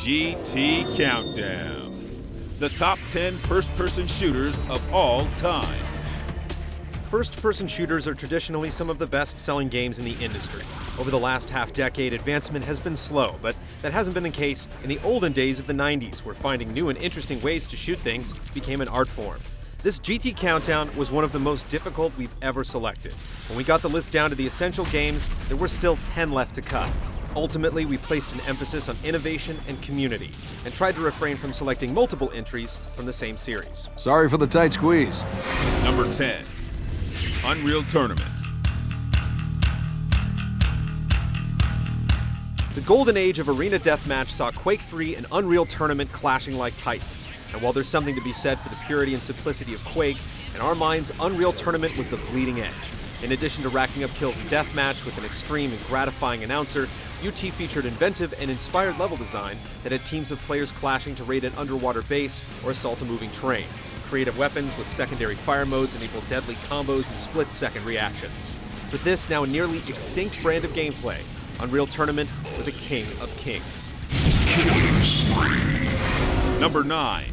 GT Countdown. The top 10 first-person shooters of all time. First-person shooters are traditionally some of the best-selling games in the industry. Over the last half-decade, advancement has been slow, but that hasn't been the case in the olden days of the 90s, where finding new and interesting ways to shoot things became an art form. This GT Countdown was one of the most difficult we've ever selected. When we got the list down to the essential games, there were still 10 left to cut. Ultimately, we placed an emphasis on innovation and community, and tried to refrain from selecting multiple entries from the same series. Sorry for the tight squeeze. Number 10. Unreal Tournament. The golden age of arena deathmatch saw Quake 3 and Unreal Tournament clashing like titans. And while there's something to be said for the purity and simplicity of Quake, in our minds, Unreal Tournament was the bleeding edge. In addition to racking up kills in deathmatch with an extreme and gratifying announcer, UT featured inventive and inspired level design that had teams of players clashing to raid an underwater base or assault a moving train. Creative weapons with secondary fire modes enable deadly combos and split-second reactions. For this now nearly extinct brand of gameplay, Unreal Tournament was a king of kings. Number 9.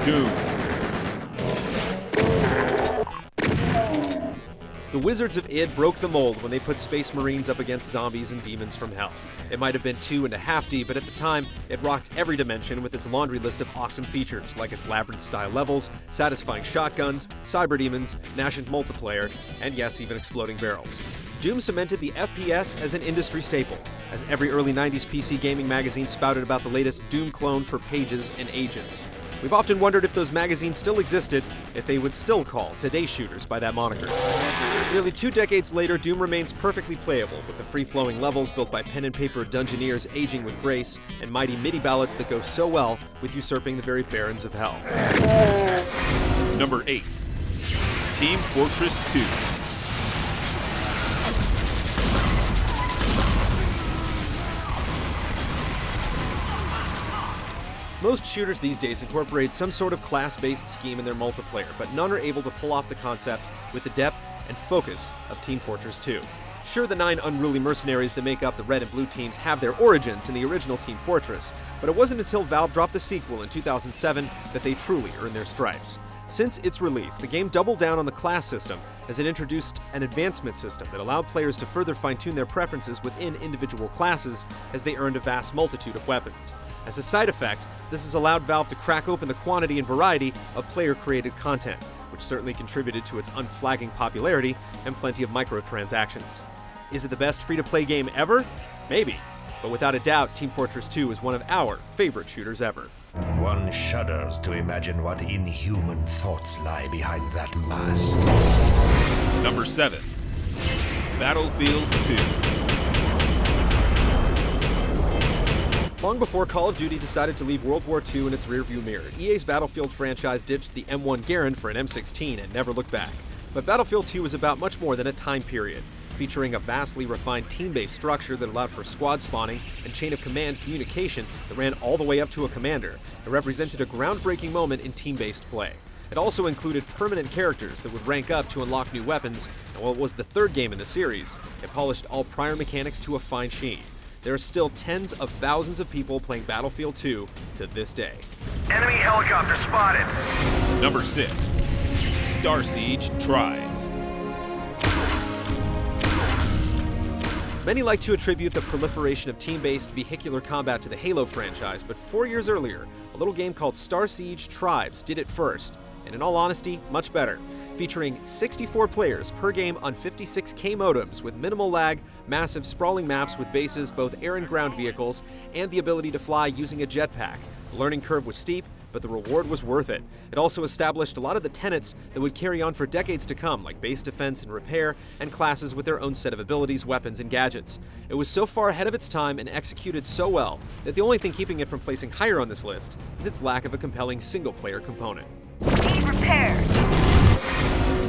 Doom. The Wizards of id broke the mold when they put Space Marines up against zombies and demons from hell. It might have been 2.5D, but at the time, it rocked every dimension with its laundry list of awesome features, like its labyrinth-style levels, satisfying shotguns, cyber demons, nascent multiplayer, and yes, even exploding barrels. Doom cemented the FPS as an industry staple, as every early 90s PC gaming magazine spouted about the latest Doom clone for pages and ages. We've often wondered if those magazines still existed, if they would still call today's shooters by that moniker. Nearly 2 decades later, Doom remains perfectly playable, with the free-flowing levels built by pen-and-paper dungeoneers aging with grace, and mighty MIDI ballads that go so well with usurping the very barons of hell. Number 8. Team Fortress 2. Most shooters these days incorporate some sort of class-based scheme in their multiplayer, but none are able to pull off the concept with the depth and focus of Team Fortress 2. Sure, the 9 unruly mercenaries that make up the red and blue teams have their origins in the original Team Fortress, but it wasn't until Valve dropped the sequel in 2007 that they truly earned their stripes. Since its release, the game doubled down on the class system as it introduced an advancement system that allowed players to further fine-tune their preferences within individual classes as they earned a vast multitude of weapons. As a side effect, this has allowed Valve to crack open the quantity and variety of player-created content, which certainly contributed to its unflagging popularity and plenty of microtransactions. Is it the best free-to-play game ever? Maybe. But without a doubt, Team Fortress 2 is one of our favorite shooters ever. One shudders to imagine what inhuman thoughts lie behind that mask. Number 7. Battlefield 2. Long before Call of Duty decided to leave World War II in its rearview mirror, EA's Battlefield franchise ditched the M1 Garand for an M16 and never looked back. But Battlefield 2 was about much more than a time period, featuring a vastly refined team-based structure that allowed for squad spawning and chain-of-command communication that ran all the way up to a commander. It represented a groundbreaking moment in team-based play. It also included permanent characters that would rank up to unlock new weapons, and while it was the third game in the series, it polished all prior mechanics to a fine sheen. There are still tens of thousands of people playing Battlefield 2 to this day. Enemy helicopter spotted. Number 6. Star Siege Tribes. Many like to attribute the proliferation of team-based vehicular combat to the Halo franchise, but 4 years earlier, a little game called Star Siege Tribes did it first, and in all honesty, much better. Featuring 64 players per game on 56K modems with minimal lag, massive sprawling maps with bases, both air and ground vehicles, and the ability to fly using a jetpack. The learning curve was steep, but the reward was worth it. It also established a lot of the tenets that would carry on for decades to come, like base defense and repair, and classes with their own set of abilities, weapons, and gadgets. It was so far ahead of its time and executed so well that the only thing keeping it from placing higher on this list is its lack of a compelling single-player component. Be prepared.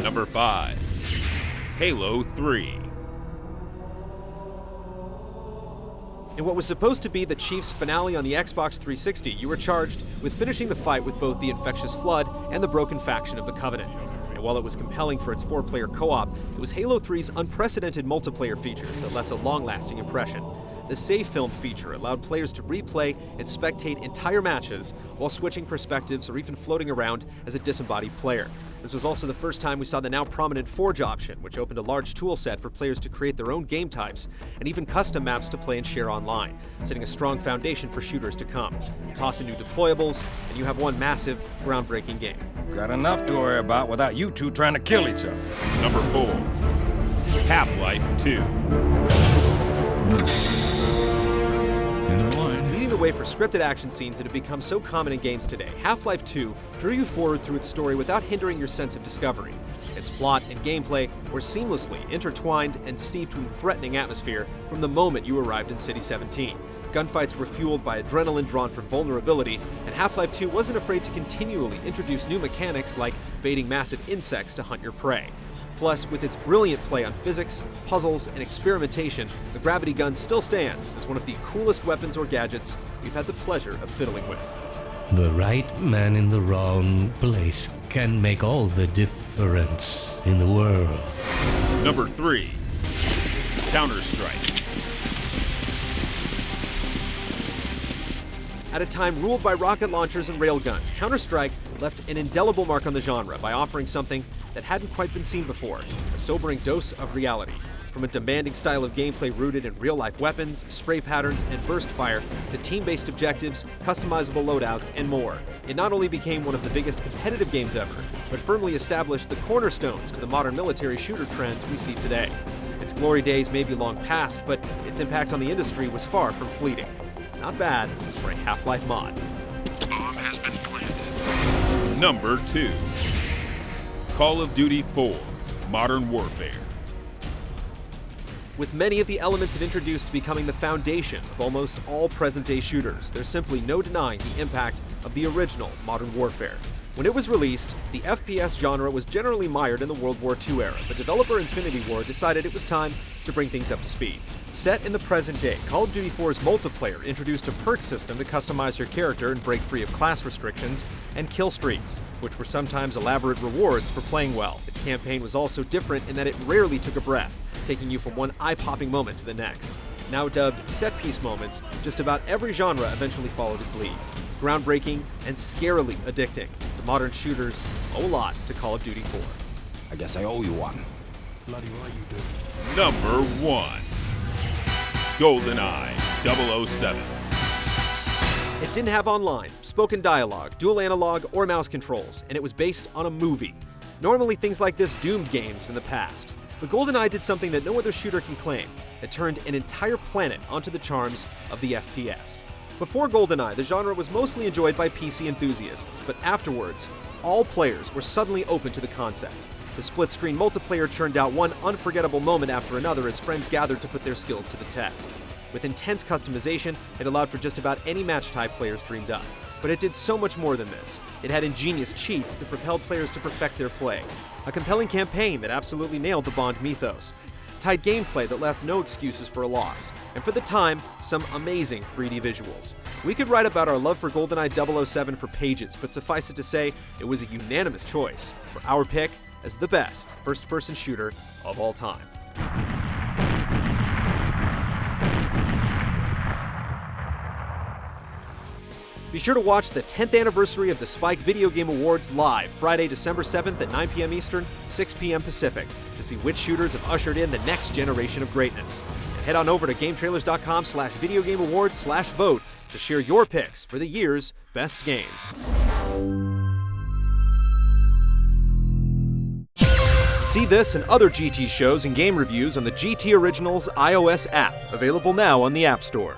Number 5. Halo 3. In what was supposed to be the Chief's finale on the Xbox 360, you were charged with finishing the fight with both the Infectious Flood and the broken faction of the Covenant. And while it was compelling for its 4-player co-op, it was Halo 3's unprecedented multiplayer features that left a long-lasting impression. The Save Film feature allowed players to replay and spectate entire matches while switching perspectives or even floating around as a disembodied player. This was also the first time we saw the now prominent Forge option, which opened a large tool set for players to create their own game types and even custom maps to play and share online, setting a strong foundation for shooters to come. Toss in new deployables, and you have one massive, groundbreaking game. Got enough to worry about without you two trying to kill each other. Number 4. Half-Life 2. Leading the way for scripted action scenes that have become so common in games today, Half-Life 2 drew you forward through its story without hindering your sense of discovery. Its plot and gameplay were seamlessly intertwined and steeped in threatening atmosphere from the moment you arrived in City 17. Gunfights were fueled by adrenaline drawn from vulnerability, and Half-Life 2 wasn't afraid to continually introduce new mechanics like baiting massive insects to hunt your prey. Plus, with its brilliant play on physics, puzzles, and experimentation, the gravity gun still stands as one of the coolest weapons or gadgets we've had the pleasure of fiddling with. The right man in the wrong place can make all the difference in the world. Number 3. Counter-Strike. At a time ruled by rocket launchers and railguns, Counter-Strike left an indelible mark on the genre by offering something that hadn't quite been seen before, a sobering dose of reality. From a demanding style of gameplay rooted in real-life weapons, spray patterns, and burst fire, to team-based objectives, customizable loadouts, and more. It not only became one of the biggest competitive games ever, but firmly established the cornerstones to the modern military shooter trends we see today. Its glory days may be long past, but its impact on the industry was far from fleeting. Not bad for a Half-Life mod. Bomb has been planted. Number 2. Call of Duty 4. Modern Warfare. With many of the elements it introduced becoming the foundation of almost all present-day shooters, there's simply no denying the impact of the original Modern Warfare. When it was released, the FPS genre was generally mired in the World War II era, but developer Infinity Ward decided it was time to bring things up to speed. Set in the present day, Call of Duty 4's multiplayer introduced a perk system to customize your character and break free of class restrictions, and kill streaks, which were sometimes elaborate rewards for playing well. Its campaign was also different in that it rarely took a breath, taking you from one eye-popping moment to the next. Now dubbed set-piece moments, just about every genre eventually followed its lead. Groundbreaking and scarily addicting, the modern shooters owe a lot to Call of Duty 4. I guess I owe you one. Number 1. GoldenEye 007. It didn't have online, spoken dialogue, dual analog, or mouse controls, and it was based on a movie. Normally things like this doomed games in the past, but GoldenEye did something that no other shooter can claim. It turned an entire planet onto the charms of the FPS. Before GoldenEye, the genre was mostly enjoyed by PC enthusiasts, but afterwards, all players were suddenly open to the concept. The split-screen multiplayer churned out one unforgettable moment after another as friends gathered to put their skills to the test. With intense customization, it allowed for just about any match type players dreamed up. But it did so much more than this. It had ingenious cheats that propelled players to perfect their play, a compelling campaign that absolutely nailed the Bond mythos, tight gameplay that left no excuses for a loss, and for the time, some amazing 3D visuals. We could write about our love for GoldenEye 007 for pages, but suffice it to say, it was a unanimous choice for our pick as the best first-person shooter of all time. Be sure to watch the 10th anniversary of the Spike Video Game Awards live Friday, December 7th at 9 p.m. Eastern, 6 p.m. Pacific to see which shooters have ushered in the next generation of greatness. And head on over to GameTrailers.com/videogameawards/vote to share your picks for the year's best games. See this and other GT shows and game reviews on the GT Originals iOS app, available now on the App Store.